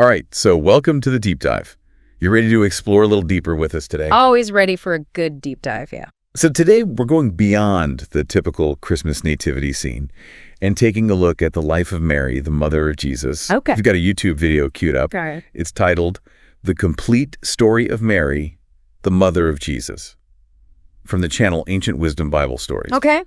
All right, so welcome to the deep dive. You're ready to explore a little deeper with us today? Always ready for a good deep dive, yeah. So today we're going beyond the typical Christmas nativity scene and taking a look at the life of Mary, the mother of Jesus. Okay. We've got a YouTube video queued up. Okay. It's titled, The Complete Story of Mary, the Mother of Jesus, from the channel Ancient Wisdom Bible Stories. Okay.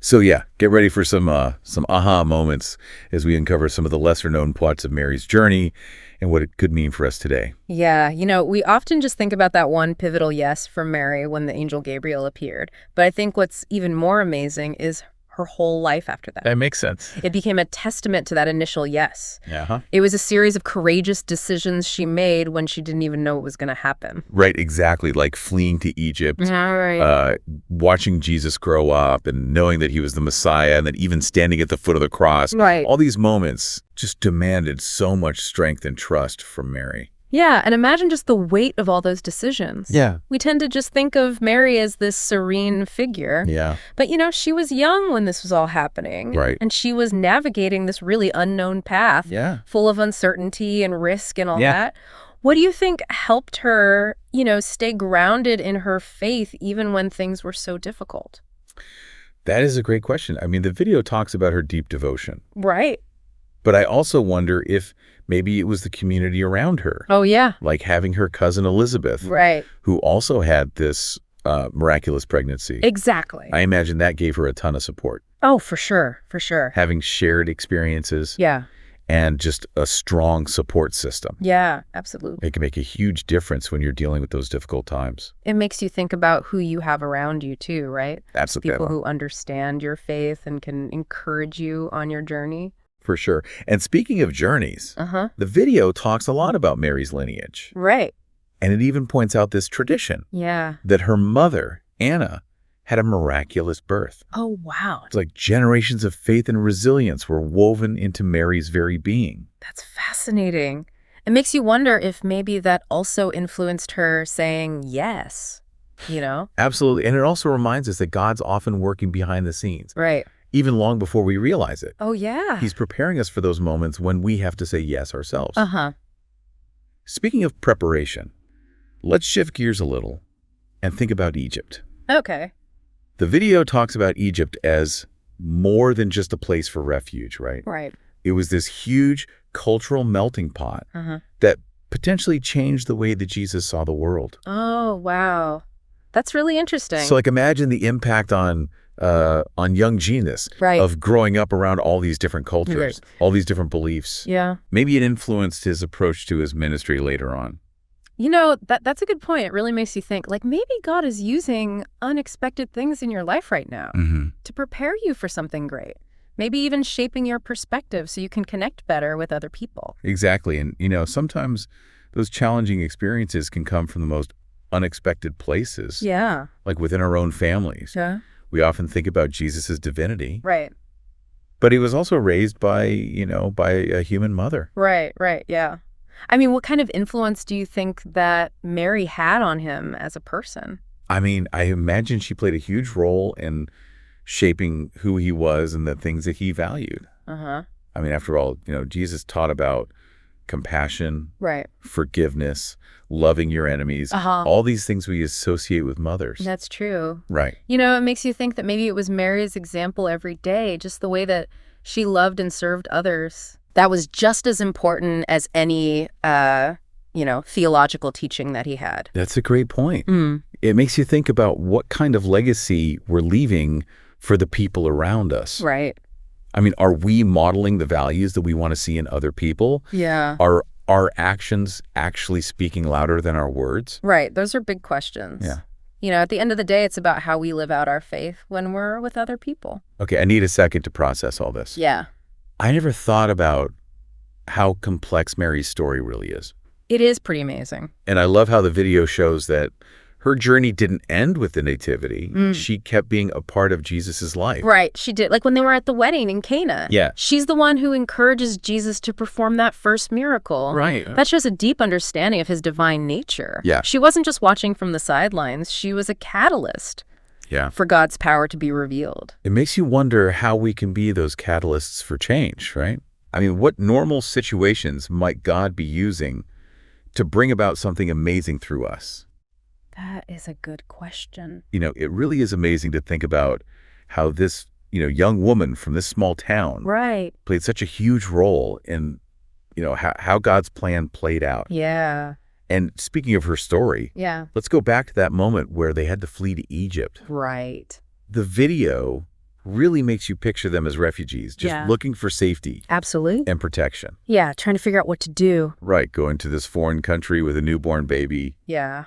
So yeah, get ready for some aha moments as we uncover some of the lesser-known parts of Mary's journey and what it could mean for us today. Yeah, we often just think about that one pivotal yes from Mary when the angel Gabriel appeared. But I think what's even more amazing is her whole life after that. That makes sense. It became a testament to that initial yes. Uh-huh. It was a series of courageous decisions she made when she didn't even know it was going to happen. Right, exactly. Like fleeing to Egypt, Right. watching Jesus grow up and knowing that he was the Messiah, and then even standing at the foot of the cross. Right. All these moments just demanded so much strength and trust from Mary. Yeah, and imagine just the weight of all those decisions. Yeah. We tend to just think of Mary as this serene figure. Yeah. But, she was young when this was all happening. Right. And she was navigating this really unknown path. Yeah. Full of uncertainty and risk and all Yeah. that. What do you think helped her, stay grounded in her faith even when things were so difficult? That is a great question. I mean, the video talks about her deep devotion. Right. But I also wonder if maybe it was the community around her. Oh, yeah. Like having her cousin Elizabeth, Right. who also had this miraculous pregnancy. Exactly. I imagine that gave her a ton of support. Oh, for sure. For sure. Having shared experiences Yeah. and just a strong support system. Yeah, absolutely. It can make a huge difference when you're dealing with those difficult times. It makes you think about who you have around you too, right? Absolutely. People who understand your faith and can encourage you on your journey. For sure. And speaking of journeys, the video talks a lot about Mary's lineage. Right. And it even points out this tradition Yeah. that her mother, Anna, had a miraculous birth. Oh, wow. It's like generations of faith and resilience were woven into Mary's very being. That's fascinating. It makes you wonder if maybe that also influenced her saying yes, Absolutely. And it also reminds us that God's often working behind the scenes, Right. even long before we realize it. Oh, yeah. He's preparing us for those moments when we have to say yes ourselves. Uh-huh. Speaking of preparation, let's shift gears a little and think about Egypt. Okay. The video talks about Egypt as more than just a place for refuge, right? Right. It was this huge cultural melting pot that potentially changed the way that Jesus saw the world. Oh, wow. That's really interesting. So imagine the impact on young genius of growing up around all these different cultures, all these different beliefs. Yeah. Maybe it influenced his approach to his ministry later on. That's a good point. It really makes you think, maybe God is using unexpected things in your life right now to prepare you for something great. Maybe even shaping your perspective so you can connect better with other people. Exactly. And, sometimes those challenging experiences can come from the most unexpected places. Yeah. Like within our own families. Yeah. We often think about Jesus's divinity. Right. But he was also raised by a human mother. Right, yeah. I mean, what kind of influence do you think that Mary had on him as a person? I mean, I imagine she played a huge role in shaping who he was and the things that he valued. I mean, after all, Jesus taught about compassion, right, forgiveness, loving your enemies, all these things we associate with mothers. That's true. Right. It makes you think that maybe it was Mary's example every day, just the way that she loved and served others. That was just as important as any, theological teaching that he had. That's a great point. It makes you think about what kind of legacy we're leaving for the people around us. Right. I mean, are we modeling the values that we want to see in other people? Yeah. Are our actions actually speaking louder than our words? Right. Those are big questions. Yeah. At the end of the day, it's about how we live out our faith when we're with other people. Okay, I need a second to process all this. Yeah. I never thought about how complex Mary's story really is. It is pretty amazing. And I love how the video shows that her journey didn't end with the nativity. She kept being a part of Jesus's life. Right, she did. Like when they were at the wedding in Cana. Yeah. She's the one who encourages Jesus to perform that first miracle. Right. That shows a deep understanding of his divine nature. Yeah. She wasn't just watching from the sidelines. She was a catalyst for God's power to be revealed. It makes you wonder how we can be those catalysts for change, right? I mean, what normal situations might God be using to bring about something amazing through us? That is a good question. It really is amazing to think about how this, young woman from this small town played such a huge role in, how God's plan played out. Yeah. And speaking of her story, let's go back to that moment where they had to flee to Egypt. Right. The video really makes you picture them as refugees, just looking for safety. Absolutely. And protection. Yeah, trying to figure out what to do. Right, going to this foreign country with a newborn baby. Yeah.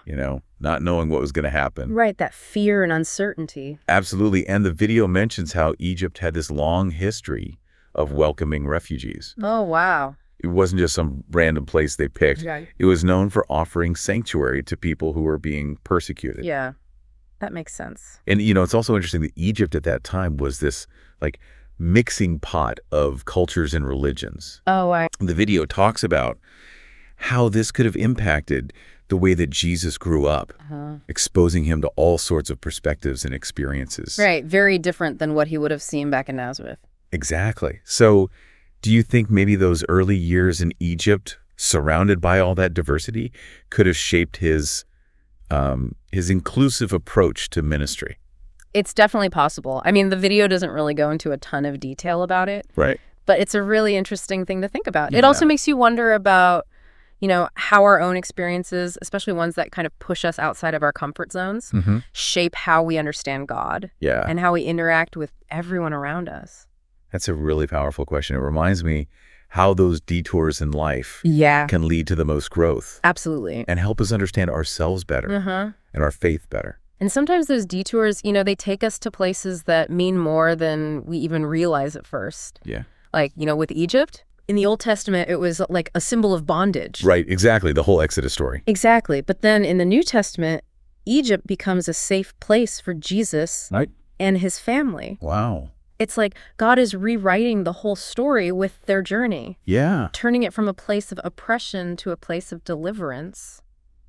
Not knowing what was going to happen. Right, that fear and uncertainty. Absolutely, and the video mentions how Egypt had this long history of welcoming refugees. Oh, wow. It wasn't just some random place they picked. Right. It was known for offering sanctuary to people who were being persecuted. Yeah. That makes sense. And, it's also interesting that Egypt at that time was this, mixing pot of cultures and religions. Oh, The video talks about how this could have impacted the way that Jesus grew up, exposing him to all sorts of perspectives and experiences. Right. Very different than what he would have seen back in Nazareth. Exactly. So do you think maybe those early years in Egypt, surrounded by all that diversity, could have shaped his inclusive approach to ministry? It's definitely possible. I mean, the video doesn't really go into a ton of detail about it. Right. But it's a really interesting thing to think about. Yeah. It also makes you wonder about, how our own experiences, especially ones that kind of push us outside of our comfort zones, shape how we understand God and how we interact with everyone around us. That's a really powerful question. It reminds me how those detours in life can lead to the most growth. Absolutely. And help us understand ourselves better and our faith better. And sometimes those detours, they take us to places that mean more than we even realize at first. Yeah. Like, with Egypt, in the Old Testament, it was like a symbol of bondage. Right, exactly. The whole Exodus story. Exactly. But then in the New Testament, Egypt becomes a safe place for Jesus and his family. Wow. It's like God is rewriting the whole story with their journey. Yeah. Turning it from a place of oppression to a place of deliverance.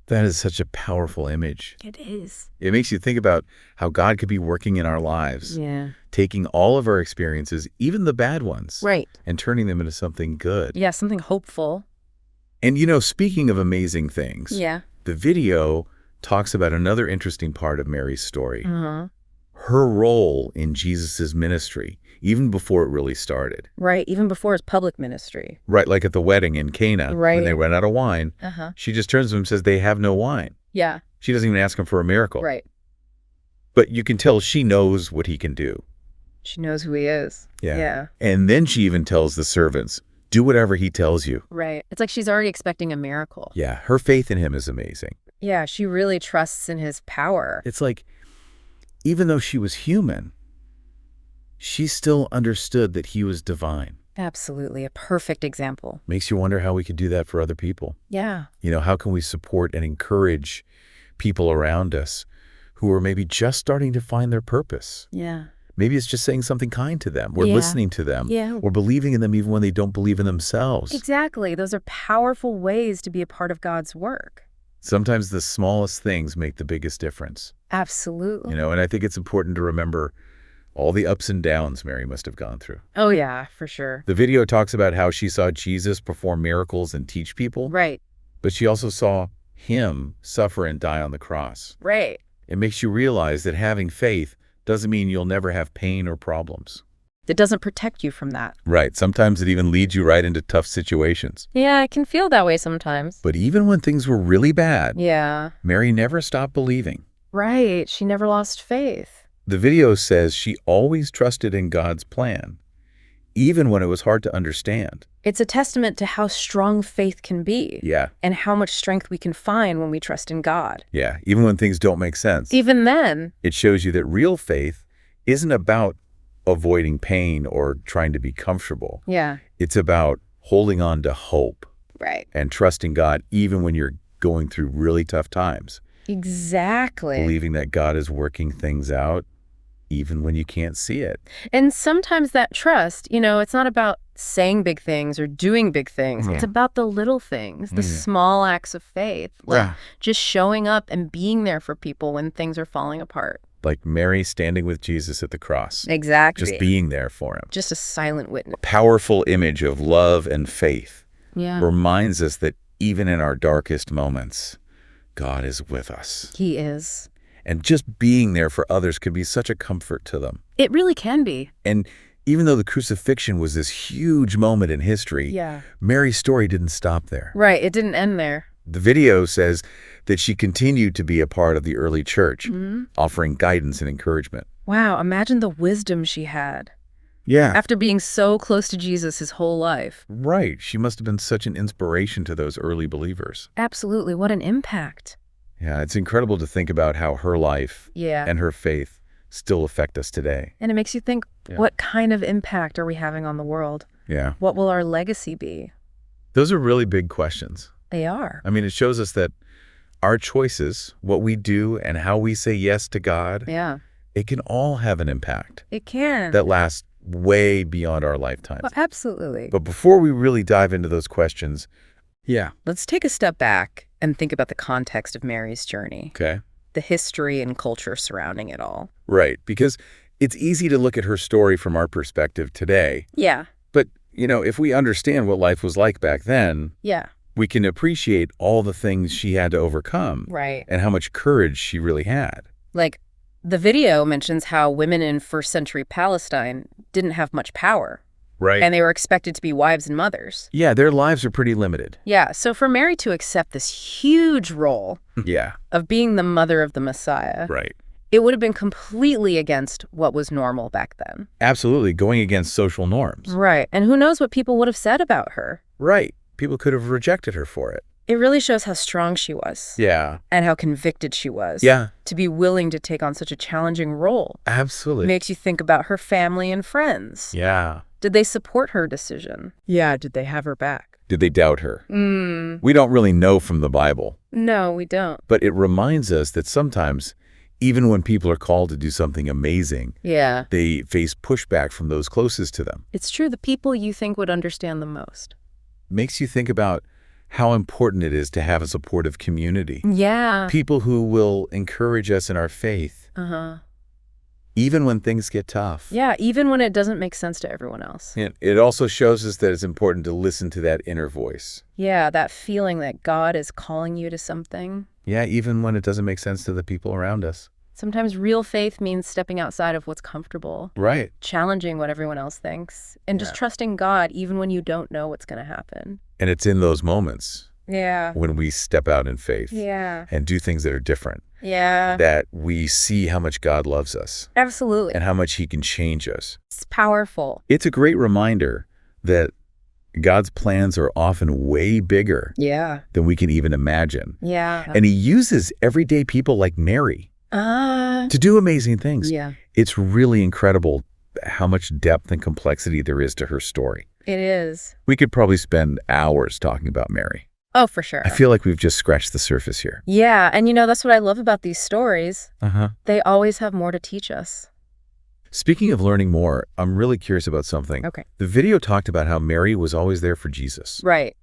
That is such a powerful image. It is. It makes you think about how God could be working in our lives. Yeah. Taking all of our experiences, even the bad ones. Right. And turning them into something good. Yeah, something hopeful. And, speaking of amazing things. Yeah. The video talks about another interesting part of Mary's story. Her role in Jesus's ministry, even before it really started. Right, even before his public ministry. Right, like at the wedding in Cana, when they ran out of wine, she just turns to him and says, they have no wine. Yeah. She doesn't even ask him for a miracle. Right. But you can tell she knows what he can do. She knows who he is. Yeah. And then she even tells the servants, do whatever he tells you. Right. It's like she's already expecting a miracle. Yeah, her faith in him is amazing. Yeah, she really trusts in his power. It's like, even though she was human, she still understood that he was divine. Absolutely. A perfect example. Makes you wonder how we could do that for other people. Yeah. How can we support and encourage people around us who are maybe just starting to find their purpose? Yeah. Maybe it's just saying something kind to them. We're listening to them. Yeah. We're believing in them even when they don't believe in themselves. Exactly. Those are powerful ways to be a part of God's work. Sometimes the smallest things make the biggest difference. Absolutely. And I think it's important to remember all the ups and downs Mary must have gone through. Oh, yeah, for sure. The video talks about how she saw Jesus perform miracles and teach people. Right. But she also saw him suffer and die on the cross. Right. It makes you realize that having faith doesn't mean you'll never have pain or problems. It doesn't protect you from that. Right. Sometimes it even leads you right into tough situations. Yeah, I can feel that way sometimes. But even when things were really bad, Mary never stopped believing. Right. She never lost faith. The video says she always trusted in God's plan, even when it was hard to understand. It's a testament to how strong faith can be. Yeah. And how much strength we can find when we trust in God. Yeah. Even when things don't make sense. Even then. It shows you that real faith isn't about avoiding pain or trying to be comfortable. Yeah. It's about holding on to hope. Right. And trusting God even when you're going through really tough times. Exactly. Believing that God is working things out even when you can't see it. And sometimes that trust, it's not about saying big things or doing big things. It's about the little things, the small acts of faith, like just showing up and being there for people when things are falling apart. Like Mary standing with Jesus at the cross. Exactly. Just being there for him. Just a silent witness. Powerful image of love and faith. Yeah. Reminds us that even in our darkest moments, God is with us. He is. And just being there for others could be such a comfort to them. It really can be. And even though the crucifixion was this huge moment in history, Mary's story didn't stop there. Right. It didn't end there. The video says that she continued to be a part of the early church, offering guidance and encouragement. Wow. Imagine the wisdom she had. Yeah. After being so close to Jesus his whole life. Right. She must have been such an inspiration to those early believers. Absolutely. What an impact. Yeah, it's incredible to think about how her life and her faith still affect us today. And it makes you think, what kind of impact are we having on the world? Yeah. What will our legacy be? Those are really big questions. They are. I mean, it shows us that our choices, what we do and how we say yes to God, it can all have an impact. It can. That lasts way beyond our lifetimes. Well, absolutely. But before we really dive into those questions, let's take a step back and think about the context of Mary's journey. Okay. The history and culture surrounding it all. Right, because it's easy to look at her story from our perspective today. Yeah. But, if we understand what life was like back then, Yeah. we can appreciate all the things she had to overcome. Right. And how much courage she really had. Like, the video mentions how women in first century Palestine didn't have much power. Right. And they were expected to be wives and mothers. Yeah, their lives are pretty limited. Yeah, so for Mary to accept this huge role of being the mother of the Messiah, Right. it would have been completely against what was normal back then. Absolutely, going against social norms. Right, and who knows what people would have said about her. Right. People could have rejected her for it. It really shows how strong she was. Yeah. And how convicted she was. Yeah. To be willing to take on such a challenging role. Absolutely. Makes you think about her family and friends. Yeah. Did they support her decision? Yeah, did they have her back? Did they doubt her? We don't really know from the Bible. No, we don't. But it reminds us that sometimes, even when people are called to do something amazing, they face pushback from those closest to them. It's true, the people you think would understand the most. Makes you think about how important it is to have a supportive community. Yeah. People who will encourage us in our faith. Even when things get tough. Yeah, even when it doesn't make sense to everyone else. And it also shows us that it's important to listen to that inner voice. Yeah, that feeling that God is calling you to something. Yeah, even when it doesn't make sense to the people around us. Sometimes real faith means stepping outside of what's comfortable. Right. Challenging what everyone else thinks. And just trusting God even when you don't know what's going to happen. And it's in those moments when we step out in faith and do things that are different. That we see how much God loves us. Absolutely. And how much he can change us. It's powerful. It's a great reminder that God's plans are often way bigger than we can even imagine. And he uses everyday people like Mary to do amazing things. It's really incredible how much depth and complexity there is to her story. It is. We could probably spend hours talking about Mary. Oh, for sure. I feel like we've just scratched the surface here. Yeah, and that's what I love about these stories. They always have more to teach us. Speaking of learning more, I'm really curious about something. Okay. The video talked about how Mary was always there for Jesus. Right.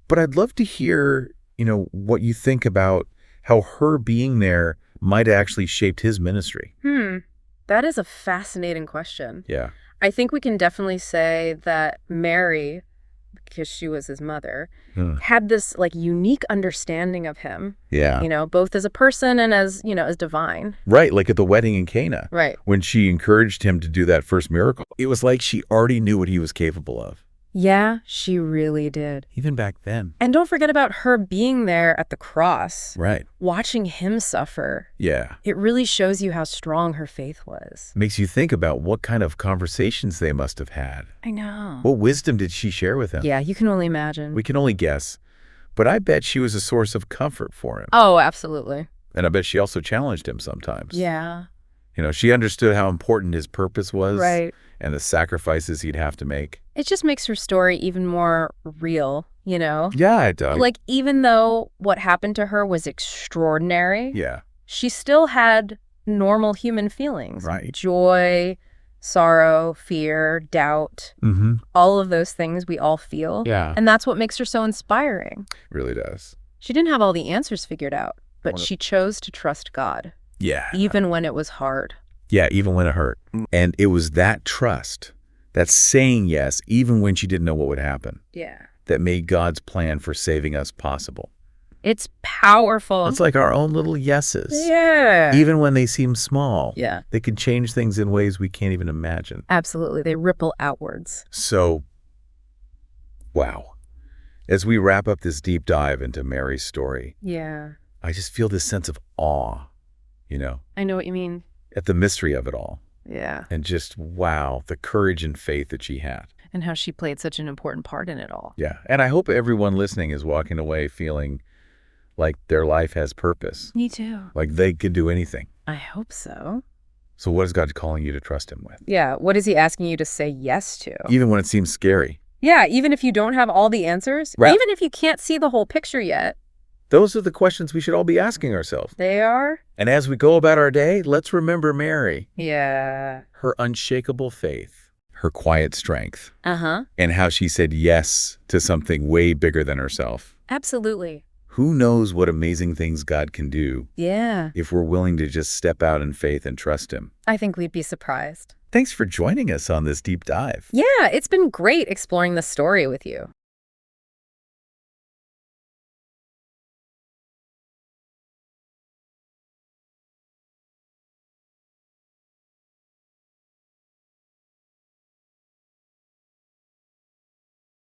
But I'd love to hear, what you think about how her being there might have actually shaped his ministry. That is a fascinating question. Yeah. I think we can definitely say that Mary, because she was his mother, had this unique understanding of him. Yeah. Both as a person and as divine. Right, like at the wedding in Cana. Right. When she encouraged him to do that first miracle, it was like she already knew what he was capable of. Yeah, she really did. Even back then. And don't forget about her being there at the cross. Right. Watching him suffer. Yeah. It really shows you how strong her faith was. Makes you think about what kind of conversations they must have had. I know. What wisdom did she share with him? Yeah, you can only imagine. We can only guess. But I bet she was a source of comfort for him. Oh, absolutely. And I bet she also challenged him sometimes. Yeah. She understood how important his purpose was. Right. And the sacrifices he'd have to make. It just makes her story even more real, Yeah, it does. Even though what happened to her was extraordinary, she still had normal human feelings. Right. Joy, sorrow, fear, doubt, all of those things we all feel. Yeah. And that's what makes her so inspiring. Really does. She didn't have all the answers figured out, but she chose to trust God. Yeah. Even when it was hard. Yeah, even when it hurt. And it was that trust, that saying yes, even when she didn't know what would happen, Yeah. that made God's plan for saving us possible. It's powerful. It's like our own little yeses. Yeah. Even when they seem small, Yeah. they can change things in ways we can't even imagine. Absolutely. They ripple outwards. So, wow. As we wrap up this deep dive into Mary's story, Yeah. I just feel this sense of awe, I know what you mean. at the mystery of it all. Yeah. And just, wow, the courage and faith that she had. And how she played such an important part in it all. Yeah. And I hope everyone listening is walking away feeling like their life has purpose, Me too. like they could do anything. I hope so. So what is God calling you to trust him with? Yeah. What is he asking you to say yes to? Even when it seems scary. Yeah. Even if you don't have all the answers, Right. even if you can't see the whole picture yet. Those are the questions we should all be asking ourselves. They are. And as we go about our day, let's remember Mary, Yeah. her unshakable faith, her quiet strength, Uh-huh. and how she said yes to something way bigger than herself. Absolutely. Who knows what amazing things God can do Yeah. if we're willing to just step out in faith and trust him. I think we'd be surprised. Thanks for joining us on this deep dive. Yeah. It's been great exploring the story with you.